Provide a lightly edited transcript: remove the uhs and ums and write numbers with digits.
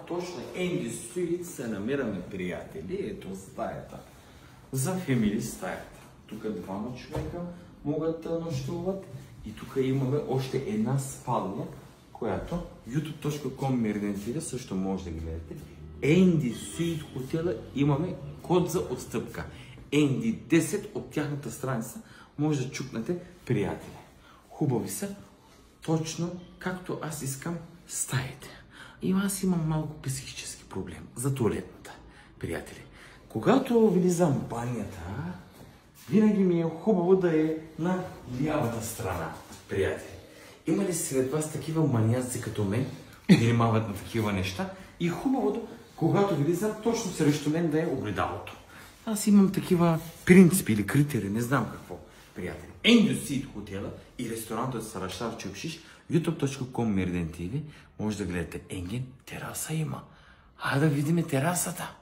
Точно, Енди Суит се намираме, приятели, ето стаята. За фемили стаята. Тук двама човека могат да нощуват и тук имаме още една спалня, която youtube.com мердентиля също може да гледате. Енди Суит хотела имаме код за отстъпка. Енди 10 от тяхната страница може да чукнете, приятели. Хубави са, точно както аз искам стаите. И аз имам малко психически проблем за туалетната, приятели. Когато влизам в банята, винаги ми е хубаво да е на лявата страна, приятели. Има ли сред вас такива маняци като мен, внимават на такива неща? И хубавото, когато влизам, точно срещу мен да е огледалото. Аз имам такива принципи или критерии, не знам какво, приятели. Енди Суит хотела и ресторанта с Рашар Чепшиш, youtube.com мердентиви, може да гледате. Енген тераса има. Хайде да видим терасата.